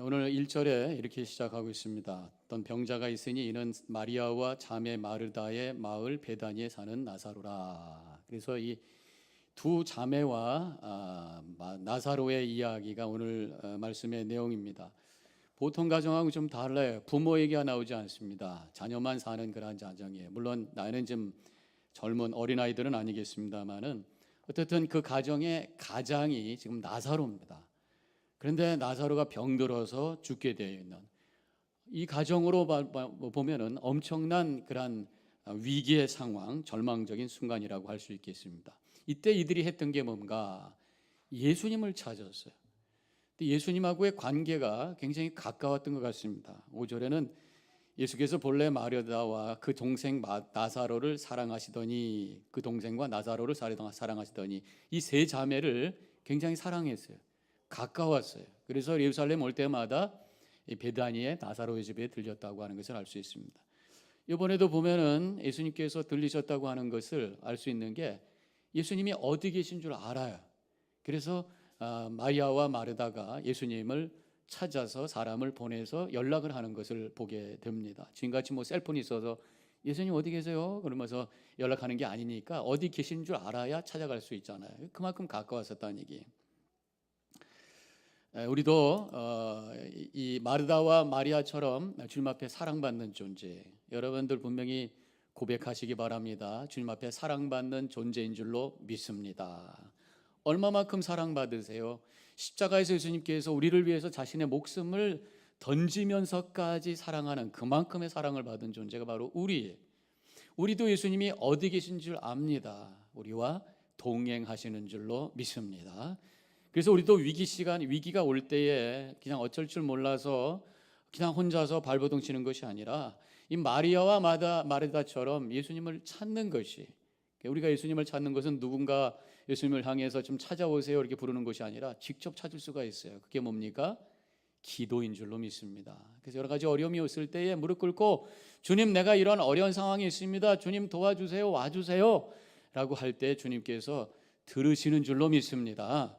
오늘 1절에 이렇게 시작하고 있습니다. 어떤 병자가 있으니 이는 마리아와 자매 마르다의 마을 베다니에 사는 나사로라. 그래서 이 두 자매와 나사로의 이야기가 오늘 말씀의 내용입니다. 보통 가정하고 좀 달라요. 부모 얘기가 나오지 않습니다. 자녀만 사는 그러한 가정이에요. 물론 나이는 좀 젊은 어린아이들은 아니겠습니다만은 어쨌든 그 가정의 가장이 지금 나사로입니다. 그런데 나사로가 병들어서 죽게 되어 있는 이 가정으로 보면은 엄청난 그런 위기의 상황, 절망적인 순간이라고 할 수 있겠습니다. 이때 이들이 했던 게 뭔가 예수님을 찾았어요. 예수님하고의 관계가 굉장히 가까웠던 것 같습니다. 5절에는 예수께서 본래 마르다와 그 동생 나사로를 사랑하시더니 그 동생과 나사로를 사랑하시더니 이 세 자매를 굉장히 사랑했어요. 가까웠어요. 그래서 예루살렘 올 때마다 베다니의 나사로의 집에 들렸다고 하는 것을 알 수 있습니다. 이번에도 보면은 예수님께서 들리셨다고 하는 것을 알 수 있는 게 예수님이 어디 계신 줄 알아요. 그래서 마리아와 마르다가 예수님을 찾아서 사람을 보내서 연락을 하는 것을 보게 됩니다. 지금같이 뭐 셀폰이 있어서 예수님 어디 계세요? 그러면서 연락하는 게 아니니까 어디 계신 줄 알아야 찾아갈 수 있잖아요. 그만큼 가까웠었다는 얘기예요. 우리도 이 마르다와 마리아처럼 주님 앞에 사랑받는 존재, 여러분들 분명히 고백하시기 바랍니다. 주님 앞에 사랑받는 존재인 줄로 믿습니다. 얼마만큼 사랑받으세요? 십자가에서 예수님께서 우리를 위해서 자신의 목숨을 던지면서까지 사랑하는 그만큼의 사랑을 받은 존재가 바로 우리예요. 우리도 예수님이 어디 계신 줄 압니다. 우리와 동행하시는 줄로 믿습니다. 그래서 우리도 위기가 올 때에 그냥 어쩔 줄 몰라서 그냥 혼자서 발버둥 치는 것이 아니라 이 마리아와 마르다처럼 예수님을 찾는 것이, 우리가 예수님을 찾는 것은 누군가 예수님을 향해서 좀 찾아오세요 이렇게 부르는 것이 아니라 직접 찾을 수가 있어요. 그게 뭡니까? 기도인 줄로 믿습니다. 그래서 여러 가지 어려움이 있을 때에 무릎 꿇고 주님, 내가 이런 어려운 상황이 있습니다. 주님 도와주세요, 와주세요 라고 할 때 주님께서 들으시는 줄로 믿습니다.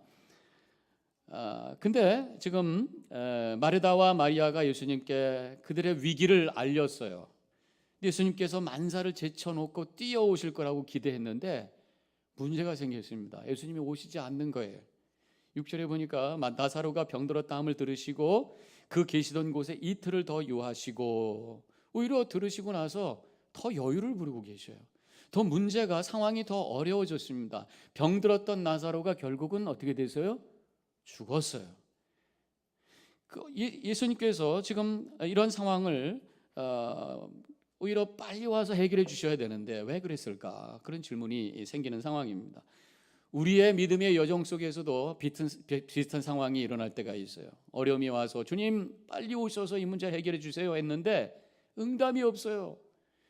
근데 지금 마르다와 마리아가 예수님께 그들의 위기를 알렸어요. 예수님께서 만사를 제쳐놓고 뛰어오실 거라고 기대했는데 문제가 생겼습니다. 예수님이 오시지 않는 거예요. 6절에 보니까 나사로가 병들었다 함을 들으시고 그 계시던 곳에 이틀을 더 유하시고, 오히려 들으시고 나서 더 여유를 부리고 계셔요. 더 문제가, 상황이 더 어려워졌습니다. 병들었던 나사로가 결국은 어떻게 되세요? 죽었어요. 예수님께서 지금 이런 상황을 오히려 빨리 와서 해결해 주셔야 되는데 왜 그랬을까? 그런 질문이 생기는 상황입니다. 우리의 믿음의 여정 속에서도 비슷한 상황이 일어날 때가 있어요. 어려움이 와서 주님 빨리 오셔서 이 문제 해결해 주세요 했는데 응답이 없어요.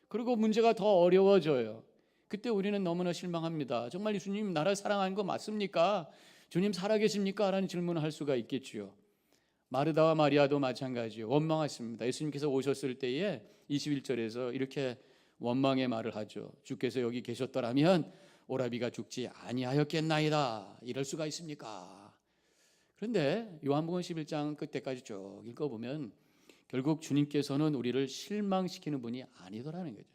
그리고 문제가 더 어려워져요. 그때 우리는 너무나 실망합니다. 정말 주님 나를 사랑하는 거 맞습니까? 주님 살아계십니까? 라는 질문을 할 수가 있겠지요. 마르다와 마리아도 마찬가지요. 원망했습니다. 예수님께서 오셨을 때에 21절에서 이렇게 원망의 말을 하죠. 주께서 여기 계셨더라면 오라비가 죽지 아니하였겠나이다. 이럴 수가 있습니까? 그런데 요한복음 11장 끝에까지 쭉 읽어보면 결국 주님께서는 우리를 실망시키는 분이 아니더라는 거죠.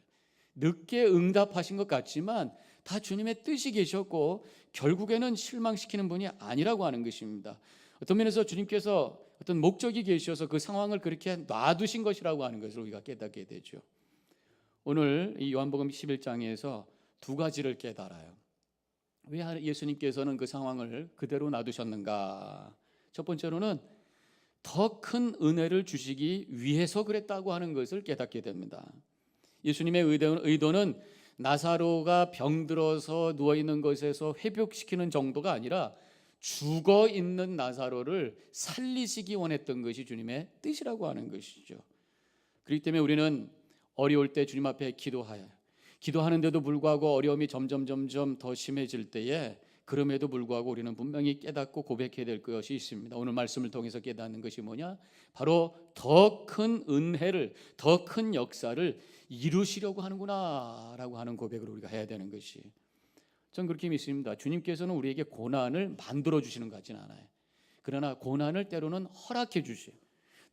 늦게 응답하신 것 같지만 다 주님의 뜻이 계셨고 결국에는 실망시키는 분이 아니라고 하는 것입니다. 어떤 면에서 주님께서 어떤 목적이 계셔서 그 상황을 그렇게 놔두신 것이라고 하는 것을 우리가 깨닫게 되죠. 오늘 이 요한복음 11장에서 두 가지를 깨달아요. 왜 예수님께서는 그 상황을 그대로 놔두셨는가? 첫 번째로는 더 큰 은혜를 주시기 위해서 그랬다고 하는 것을 깨닫게 됩니다. 예수님의 의도는 나사로가 병들어서 누워있는 것에서 회복시키는 정도가 아니라 죽어있는 나사로를 살리시기 원했던 것이 주님의 뜻이라고 하는 것이죠. 그렇기 때문에 우리는 어려울 때 주님 앞에 기도하는데도 불구하고 어려움이 점점 더 심해질 때에 그럼에도 불구하고 우리는 분명히 깨닫고 고백해야 될 것이 있습니다. 오늘 말씀을 통해서 깨닫는 것이 뭐냐? 바로 더 큰 은혜를, 더 큰 역사를 이루시려고 하는구나 라고 하는 고백을 우리가 해야 되는 것이, 전 그렇게 믿습니다. 주님께서는 우리에게 고난을 만들어 주시는 것 같지는 않아요. 그러나 고난을 때로는 허락해 주세요.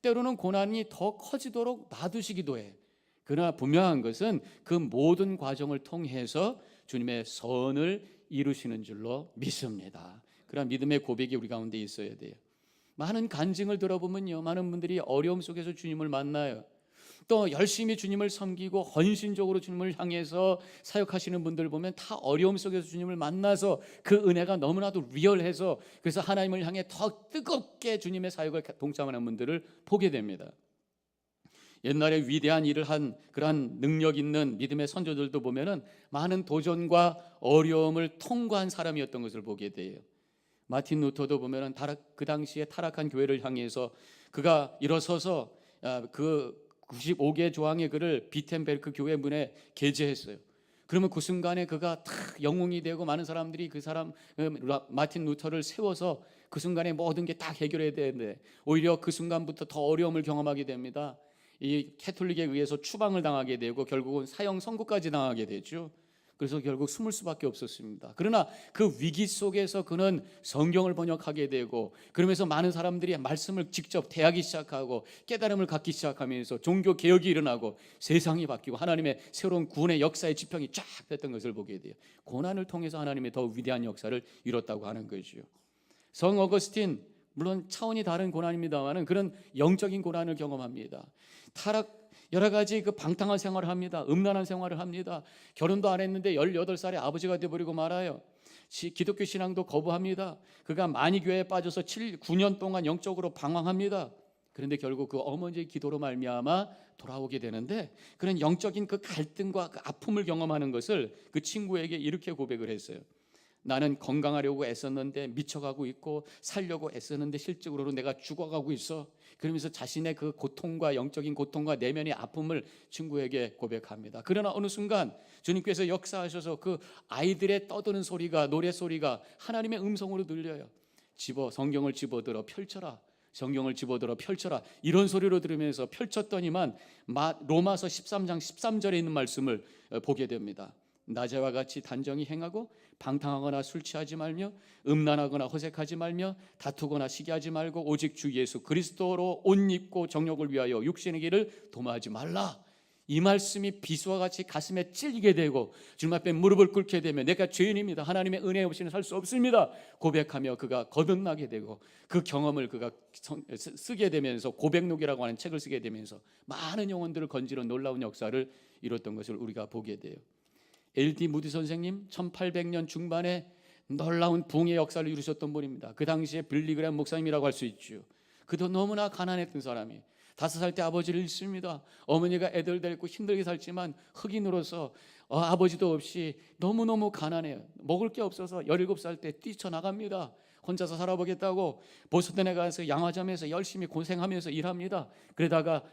때로는 고난이 더 커지도록 놔두시기도 해. 그러나 분명한 것은 그 모든 과정을 통해서 주님의 선을 이루시는 줄로 믿습니다. 그런 믿음의 고백이 우리 가운데 있어야 돼요. 많은 간증을 들어보면요, 많은 분들이 어려움 속에서 주님을 만나요. 또 열심히 주님을 섬기고 헌신적으로 주님을 향해서 사역하시는 분들 보면 다 어려움 속에서 주님을 만나서 그 은혜가 너무나도 리얼해서 그래서 하나님을 향해 더 뜨겁게 주님의 사역을 동참하는 분들을 보게 됩니다. 옛날에 위대한 일을 한 그러한 능력 있는 믿음의 선조들도 보면은 많은 도전과 어려움을 통과한 사람이었던 것을 보게 돼요. 마틴 루터도 보면은 그 당시에 타락한 교회를 향해서 그가 일어서서 그 95개 조항의 글을 비텐베르크 교회 문에 게재했어요. 그러면 그 순간에 그가 탁 영웅이 되고 많은 사람들이 그 사람 마틴 루터를 세워서 그 순간에 모든 게 딱 해결해야 되는데 오히려 그 순간부터 더 어려움을 경험하게 됩니다. 이 캐톨릭에 의해서 추방을 당하게 되고 결국은 사형 선고까지 당하게 되죠. 그래서 결국 숨을 수밖에 없었습니다. 그러나 그 위기 속에서 그는 성경을 번역하게 되고 그러면서 많은 사람들이 말씀을 직접 대하기 시작하고 깨달음을 갖기 시작하면서 종교 개혁이 일어나고 세상이 바뀌고 하나님의 새로운 구원의 역사의 지평이 쫙 됐던 것을 보게 돼요. 고난을 통해서 하나님의 더 위대한 역사를 이뤘다고 하는 거죠. 성 어거스틴, 물론 차원이 다른 고난입니다만은 그런 영적인 고난을 경험합니다. 여러 가지 그 방탕한 생활을 합니다. 음란한 생활을 합니다. 결혼도 안 했는데 18살에 아버지가 되어버리고 말아요. 기독교 신앙도 거부합니다. 그가 만이교회에 빠져서 9년 동안 영적으로 방황합니다. 그런데 결국 그 어머니의 기도로 말미암아 돌아오게 되는데 그런 영적인 그 갈등과 그 아픔을 경험하는 것을 그 친구에게 이렇게 고백을 했어요. 나는 건강하려고 애썼는데 미쳐가고 있고 살려고 애썼는데 실질적으로 내가 죽어가고 있어. 그러면서 자신의 그 고통과 영적인 고통과 내면의 아픔을 친구에게 고백합니다. 그러나 어느 순간 주님께서 역사하셔서 그 아이들의 떠드는 소리가, 노래 소리가 하나님의 음성으로 들려요. 성경을 집어들어 펼쳐라. 성경을 집어들어 펼쳐라. 이런 소리로 들으면서 펼쳤더니만 로마서 13장 13절에 있는 말씀을 보게 됩니다. 낮에와 같이 단정히 행하고 방탕하거나 술 취하지 말며 음란하거나 허색하지 말며 다투거나 시기하지 말고 오직 주 예수 그리스도로 옷 입고 정욕을 위하여 육신의 길을 도모하지 말라. 이 말씀이 비수와 같이 가슴에 찔리게 되고 주님 앞에 무릎을 꿇게 되면 내가 죄인입니다. 하나님의 은혜 없이는 살 수 없습니다. 고백하며 그가 거듭나게 되고 그 경험을 그가 쓰게 되면서 고백록이라고 하는 책을 쓰게 되면서 많은 영혼들을 건지는 놀라운 역사를 이뤘던 것을 우리가 보게 돼요. L.D. 무디 선생님 1800년 중반에 놀라운 부흥의 역사를 이루셨던 분입니다. 그 당시에 빌리그램 목사님이라고 할 수 있죠. 그도 너무나 가난했던 사람이 5살 때 아버지를 잃습니다. 어머니가 애들 데리고 힘들게 살지만 흑인으로서 아버지도 없이 너무너무 가난해요. 먹을 게 없어서 17살 때 뛰쳐나갑니다. 혼자서 살아보겠다고 보스턴에 가서 양화점에서 열심히 고생하면서 일합니다. 그러다가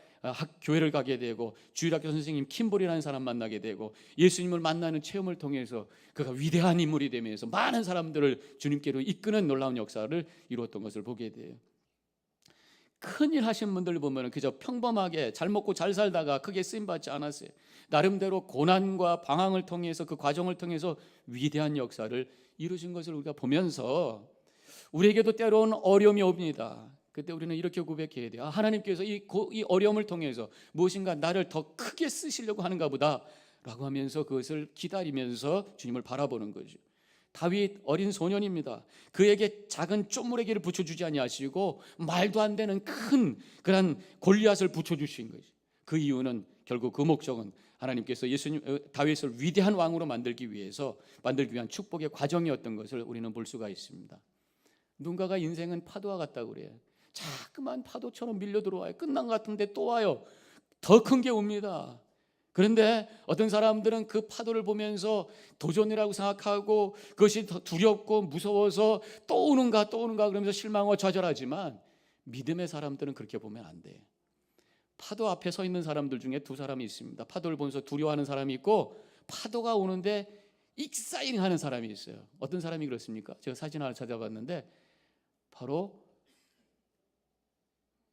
교회를 가게 되고 주일학교 선생님 킴볼이라는 사람 만나게 되고 예수님을 만나는 체험을 통해서 그가 위대한 인물이 되면서 많은 사람들을 주님께로 이끄는 놀라운 역사를 이루었던 것을 보게 돼요. 큰일 하신 분들 보면 그저 평범하게 잘 먹고 잘 살다가 크게 쓰임받지 않았어요. 나름대로 고난과 방황을 통해서 그 과정을 통해서 위대한 역사를 이루신 것을 우리가 보면서 우리에게도 때로는 어려움이 옵니다. 그때 우리는 이렇게 고백해야 돼요. 하나님께서 이 어려움을 통해서 무엇인가 나를 더 크게 쓰시려고 하는가 보다 라고 하면서 그것을 기다리면서 주님을 바라보는 거죠. 다윗 어린 소년입니다. 그에게 작은 쪼무레기를 붙여주지 아니하시고 말도 안 되는 큰 그런 골리앗을 붙여주신 거죠. 그 이유는 결국 그 목적은 하나님께서 다윗을 위대한 왕으로 만들기 위한 축복의 과정이었던 것을 우리는 볼 수가 있습니다. 누군가가 인생은 파도와 같다고 그래요. 자꾸만 파도처럼 밀려 들어와요. 끝난 것 같은데 또 와요. 더 큰 게 옵니다. 그런데 어떤 사람들은 그 파도를 보면서 도전이라고 생각하고 그것이 더 두렵고 무서워서 또 오는가 그러면서 실망하고 좌절하지만 믿음의 사람들은 그렇게 보면 안 돼요. 파도 앞에 서 있는 사람들 중에 두 사람이 있습니다. 파도를 보면서 두려워하는 사람이 있고 파도가 오는데 익사이링 하는 사람이 있어요. 어떤 사람이 그렇습니까? 제가 사진 하나 찾아봤는데 바로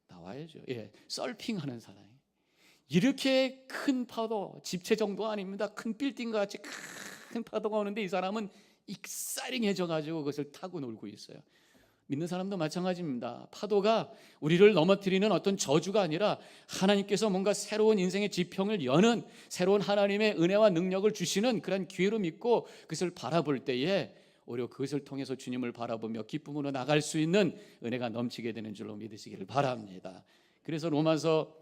나와야죠. 서핑하는 사람이. 이렇게 큰 파도, 집체 정도 아닙니다. 큰 빌딩 같이 큰 파도가 오는데 이 사람은 익사이링해져 가지고 그것을 타고 놀고 있어요. 믿는 사람도 마찬가지입니다. 파도가 우리를 넘어뜨리는 어떤 저주가 아니라 하나님께서 뭔가 새로운 인생의 지평을 여는, 새로운 하나님의 은혜와 능력을 주시는 그런 기회로 믿고 그것을 바라볼 때에 오히려 그것을 통해서 주님을 바라보며 기쁨으로 나갈 수 있는 은혜가 넘치게 되는 줄로 믿으시기를 바랍니다. 그래서 로마서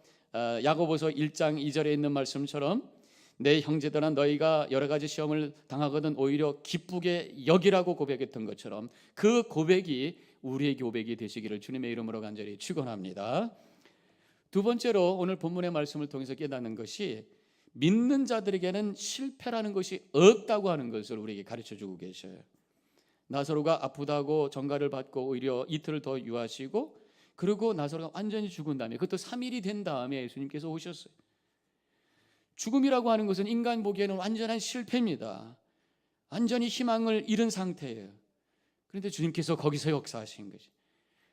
야고보서 1장 2절에 있는 말씀처럼 내 형제들아 너희가 여러 가지 시험을 당하거든 오히려 기쁘게 여기라고 고백했던 것처럼 그 고백이 우리의 고백이 되시기를 주님의 이름으로 간절히 축원합니다. 두 번째로 오늘 본문의 말씀을 통해서 깨닫는 것이 믿는 자들에게는 실패라는 것이 없다고 하는 것을 우리에게 가르쳐주고 계셔요. 나사로가 아프다고 전가를 받고 오히려 이틀을 더 유하시고, 그리고 나사로가 완전히 죽은 다음에, 그것도 3일이 된 다음에 예수님께서 오셨어요. 죽음이라고 하는 것은 인간 보기에는 완전한 실패입니다. 완전히 희망을 잃은 상태예요. 그런데 주님께서 거기서 역사하신 것이,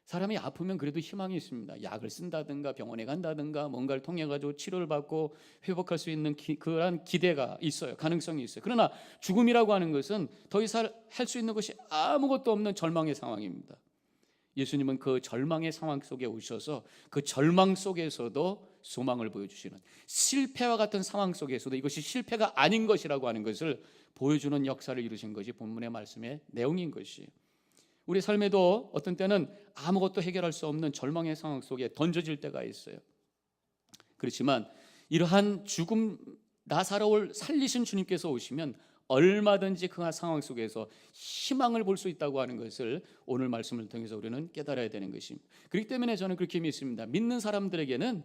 사람이 아프면 그래도 희망이 있습니다. 약을 쓴다든가 병원에 간다든가 뭔가를 통해 가지고 치료를 받고 회복할 수 있는 그런 기대가 있어요. 가능성이 있어요. 그러나 죽음이라고 하는 것은 더 이상 할 수 있는 것이 아무것도 없는 절망의 상황입니다. 예수님은 그 절망의 상황 속에 오셔서 그 절망 속에서도 소망을 보여주시는, 실패와 같은 상황 속에서도 이것이 실패가 아닌 것이라고 하는 것을 보여주는 역사를 이루신 것이 본문의 말씀의 내용인 것이에요. 우리 삶에도 어떤 때는 아무것도 해결할 수 없는 절망의 상황 속에 던져질 때가 있어요. 그렇지만 이러한 죽음, 나사로를 살리신 주님께서 오시면 얼마든지 그 상황 속에서 희망을 볼 수 있다고 하는 것을 오늘 말씀을 통해서 우리는 깨달아야 되는 것입니다. 그렇기 때문에 저는 그렇게 믿습니다. 믿는 사람들에게는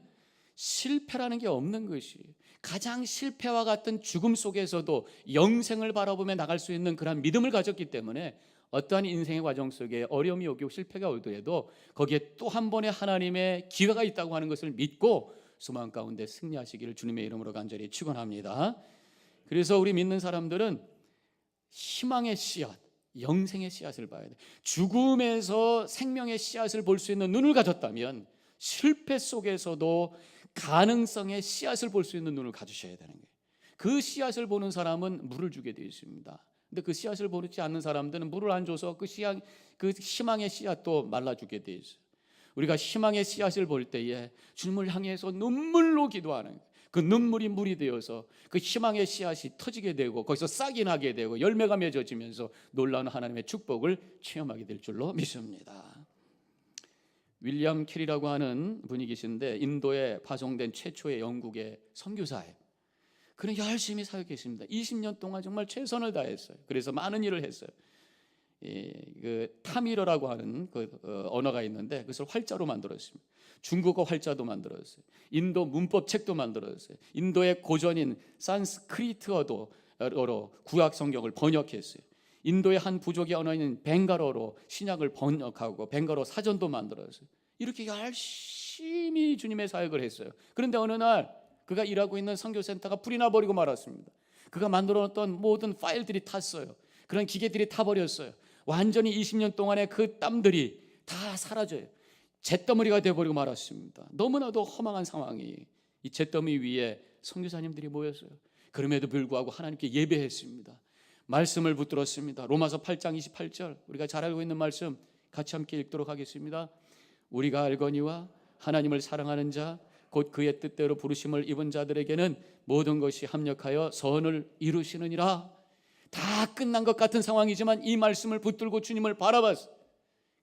실패라는 게 없는 것이, 가장 실패와 같은 죽음 속에서도 영생을 바라보며 나갈 수 있는 그런 믿음을 가졌기 때문에 어떠한 인생의 과정 속에 어려움이 오고 실패가 오더라도 거기에 또 한 번의 하나님의 기회가 있다고 하는 것을 믿고 소망 가운데 승리하시기를 주님의 이름으로 간절히 축원합니다. 그래서 우리 믿는 사람들은 희망의 씨앗, 영생의 씨앗을 봐야 돼. 죽음에서 생명의 씨앗을 볼 수 있는 눈을 가졌다면 실패 속에서도 가능성의 씨앗을 볼 수 있는 눈을 가지셔야 되는 거예요. 그 씨앗을 보는 사람은 물을 주게 되어 있습니다. 근데 그 씨앗을 보지 않는 사람들은 물을 안 줘서 그 희망의 씨앗도 말라 죽게 되어 있어요. 우리가 희망의 씨앗을 볼 때에 주님을 향해서 눈물로 기도하는 거예요. 그 눈물이 물이 되어서 그 희망의 씨앗이 터지게 되고 거기서 싹이 나게 되고 열매가 맺어지면서 놀라운 하나님의 축복을 체험하게 될 줄로 믿습니다. 윌리엄 캐리라고 하는 분이 계신데 인도에 파송된 최초의 영국의 선교사예요. 그는 열심히 사역했습니다. 20년 동안 정말 최선을 다했어요. 그래서 많은 일을 했어요. 그 타미러라고 하는 언어가 있는데 그것을 활자로 만들었습니다. 중국어 활자도 만들었어요. 인도 문법 책도 만들었어요. 인도의 고전인 산스크리트어로 구약 성경을 번역했어요. 인도의 한 부족의 언어인 벵갈어로 신약을 번역하고 벵갈어 사전도 만들었어요. 이렇게 열심히 주님의 사역을 했어요. 그런데 어느 날 그가 일하고 있는 선교센터가 불이 나버리고 말았습니다. 그가 만들어놨던 모든 파일들이 탔어요. 그런 기계들이 타버렸어요. 완전히 20년 동안의 그 땀들이 다 사라져요. 잿더미가 되어버리고 말았습니다. 너무나도 허망한 상황이 이 잿더미 위에 선교사님들이 모였어요. 그럼에도 불구하고 하나님께 예배했습니다. 말씀을 붙들었습니다. 로마서 8장 28절 우리가 잘 알고 있는 말씀 같이 함께 읽도록 하겠습니다. 우리가 알거니와 하나님을 사랑하는 자 곧 그의 뜻대로 부르심을 입은 자들에게는 모든 것이 합력하여 선을 이루시느니라. 다 끝난 것 같은 상황이지만 이 말씀을 붙들고 주님을 바라봤어요.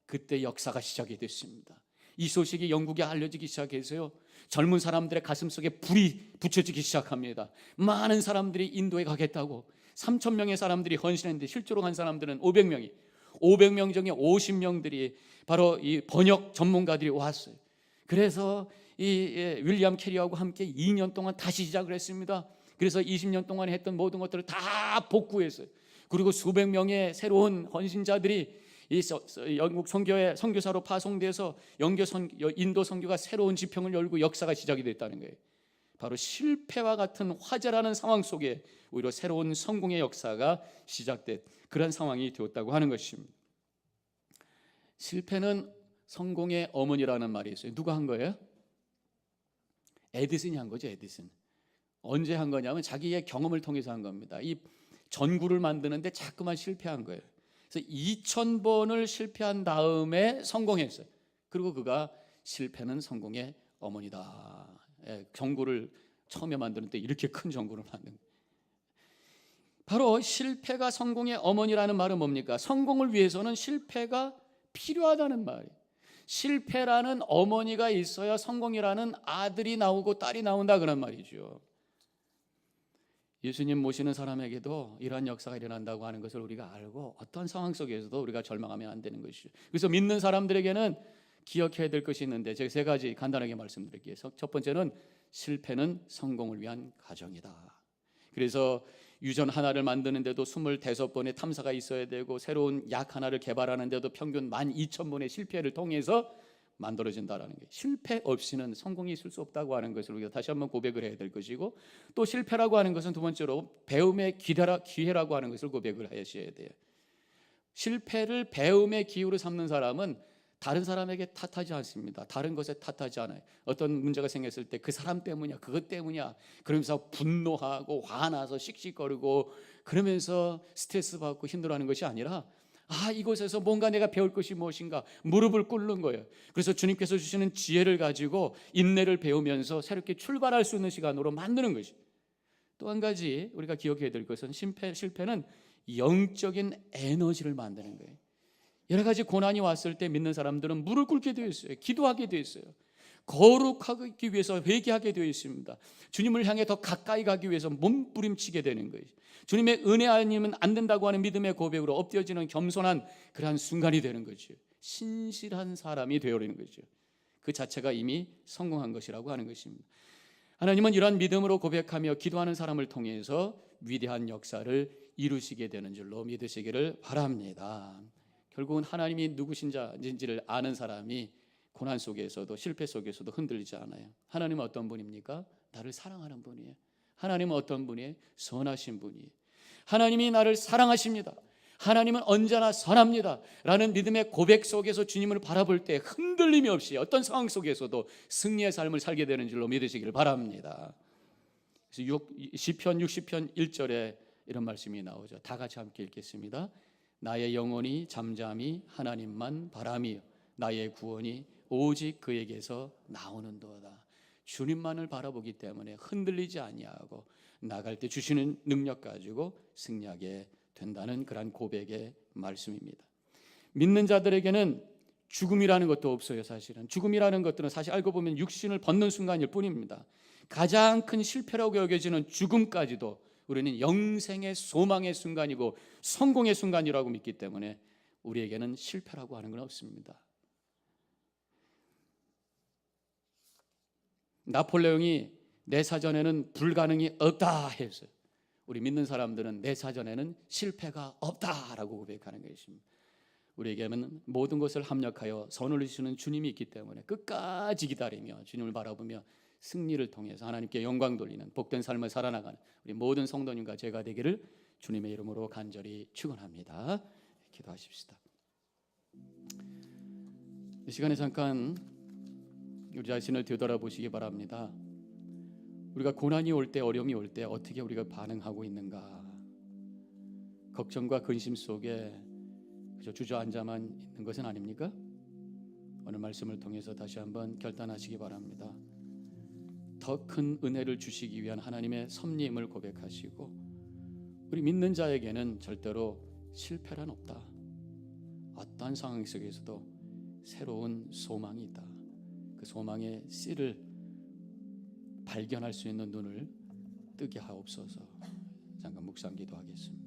그때 역사가 시작이 됐습니다. 이 소식이 영국에 알려지기 시작해서요, 젊은 사람들의 가슴 속에 불이 붙여지기 시작합니다. 많은 사람들이 인도에 가겠다고 3,000명의 사람들이 헌신했는데 실제로 간 사람들은 500명이 500명 중에 50명들이 바로 이 번역 전문가들이 왔어요. 그래서 이 윌리엄 캐리하고 함께 2년 동안 다시 시작을 했습니다. 그래서 20년 동안 했던 모든 것들을 다 복구했어요. 그리고 수백 명의 새로운 헌신자들이 이 영국 선교사로 파송돼서 인도 선교가 새로운 지평을 열고 역사가 시작이 됐다는 거예요. 바로 실패와 같은 화제라는 상황 속에 오히려 새로운 성공의 역사가 시작된 그런 상황이 되었다고 하는 것입니다. 실패는 성공의 어머니라는 말이 있어요. 누가 한 거예요? 에디슨이 한 거죠. 에디슨. 언제 한 거냐면 자기의 경험을 통해서 한 겁니다. 이 전구를 만드는데 자꾸만 실패한 거예요. 그래서 2000번을 실패한 다음에 성공했어요. 그리고 그가 실패는 성공의 어머니다. 전구를 처음에 만드는 때 이렇게 큰 전구를 만든 거예요. 바로 실패가 성공의 어머니라는 말은 뭡니까? 성공을 위해서는 실패가 필요하다는 말이에요. 실패라는 어머니가 있어야 성공이라는 아들이 나오고 딸이 나온다 그런 말이죠. 예수님 모시는 사람에게도 이러한 역사가 일어난다고 하는 것을 우리가 알고 어떤 상황 속에서도 우리가 절망하면 안 되는 것이죠. 그래서 믿는 사람들에게는 기억해야 될 것이 있는데 제가 세 가지 간단하게 말씀드릴게요. 첫 번째는 실패는 성공을 위한 과정이다. 그래서 유전 하나를 만드는데도 25번의 탐사가 있어야 되고 새로운 약 하나를 개발하는데도 평균 12,000번의 실패를 통해서 만들어진다라는 거예요. 실패 없이는 성공이 있을 수 없다고 하는 것을 우리가 다시 한번 고백을 해야 될 것이고, 또 실패라고 하는 것은 두 번째로 배움의 기회라고 하는 것을 고백을 하셔야 돼요. 실패를 배움의 기회로 삼는 사람은 다른 사람에게 탓하지 않습니다. 다른 것에 탓하지 않아요. 어떤 문제가 생겼을 때 그 사람 때문이야, 그것 때문이야 그러면서 분노하고 화나서 씩씩거리고 그러면서 스트레스 받고 힘들어하는 것이 아니라 이곳에서 뭔가 내가 배울 것이 무엇인가 무릎을 꿇는 거예요. 그래서 주님께서 주시는 지혜를 가지고 인내를 배우면서 새롭게 출발할 수 있는 시간으로 만드는 것이. 또 한 가지 우리가 기억해야 될 것은 실패는 영적인 에너지를 만드는 거예요. 여러 가지 고난이 왔을 때 믿는 사람들은 무릎 꿇게 되어 있어요. 기도하게 되어 있어요. 거룩하기 위해서 회개하게 되어 있습니다. 주님을 향해 더 가까이 가기 위해서 몸부림치게 되는 거예요. 주님의 은혜 아니면 안 된다고 하는 믿음의 고백으로 엎드려지는 겸손한 그러한 순간이 되는 거죠. 신실한 사람이 되어버리는 거죠. 그 자체가 이미 성공한 것이라고 하는 것입니다. 하나님은 이러한 믿음으로 고백하며 기도하는 사람을 통해서 위대한 역사를 이루시게 되는 줄로 믿으시기를 바랍니다. 결국은 하나님이 누구신지를 아는 사람이 고난 속에서도 실패 속에서도 흔들리지 않아요. 하나님은 어떤 분입니까? 나를 사랑하는 분이에요. 하나님은 어떤 분이에요? 선하신 분이에요. 하나님이 나를 사랑하십니다. 하나님은 언제나 선합니다 라는 믿음의 고백 속에서 주님을 바라볼 때 흔들림이 없이 어떤 상황 속에서도 승리의 삶을 살게 되는 줄로 믿으시길 바랍니다. 그래서 시편 60편 1절에 이런 말씀이 나오죠. 다 같이 함께 읽겠습니다. 나의 영혼이 잠잠히 하나님만 바라며 나의 구원이 오직 그에게서 나오는도다. 주님만을 바라보기 때문에 흔들리지 아니하고 나갈 때 주시는 능력 가지고 승리하게 된다는 그런 고백의 말씀입니다. 믿는 자들에게는 죽음이라는 것도 없어요. 사실은 죽음이라는 것들은 사실 알고 보면 육신을 벗는 순간일 뿐입니다. 가장 큰 실패라고 여겨지는 죽음까지도 우리는 영생의 소망의 순간이고 성공의 순간이라고 믿기 때문에 우리에게는 실패라고 하는 건 없습니다. 나폴레옹이 내 사전에는 불가능이 없다 했어요. 우리 믿는 사람들은 내 사전에는 실패가 없다라고 고백하는 것입니다. 우리에게는 모든 것을 합력하여 선을 이루시는 주님이 있기 때문에 끝까지 기다리며 주님을 바라보며 승리를 통해서 하나님께 영광 돌리는 복된 삶을 살아나가는 우리 모든 성도님과 제가 되기를 주님의 이름으로 간절히 축원합니다. 기도하십시다. 이 시간에 잠깐 우리 자신을 되돌아보시기 바랍니다. 우리가 고난이 올 때, 어려움이 올 때 어떻게 우리가 반응하고 있는가? 걱정과 근심 속에 그저 주저앉아만 있는 것은 아닙니까? 오늘 말씀을 통해서 다시 한번 결단하시기 바랍니다. 더 큰 은혜를 주시기 위한 하나님의 섭리임을 고백하시고 우리 믿는 자에게는 절대로 실패란 없다. 어떠한 상황 속에서도 새로운 소망이 있다. 그 소망의 씨를 발견할 수 있는 눈을 뜨게 하옵소서. 잠깐 묵상 기도하겠습니다.